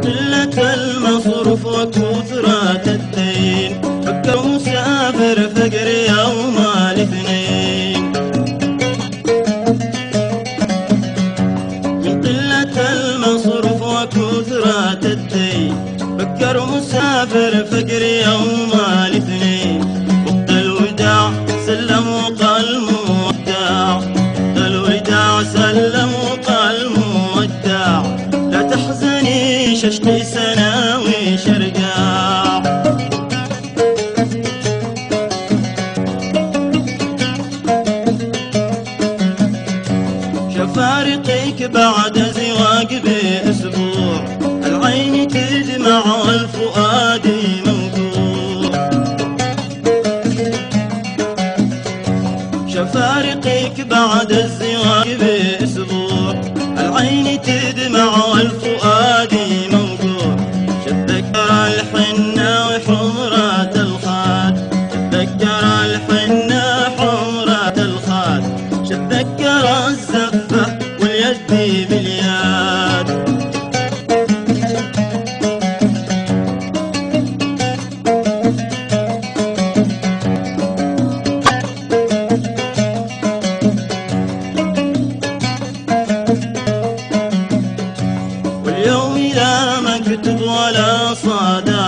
قلة المصروف وكثرة الدين فكر مسافر فقر يوم الاثنين. من قلة المصروف وكثرة الدين فكر مسافر فقر يوم الاثنين. وقت الوداع سلم وقال مودع، وقت الوداع سلم وقال مودع. لا تحزني ششقي سناوي شرقاع. شفارقك بعد زواج بأسبوع، العين تدمع والفؤاد موجوع. شفارقك بعد الزواج بأسبوع، العين تدمع والفؤاد موجوع. شتذكر الحنة وحمرة الخاد، شتذكر الحنة وحمرة الخاد. شتذكر الزفة واليد باليد. واليوم لا مكتب ولا صدى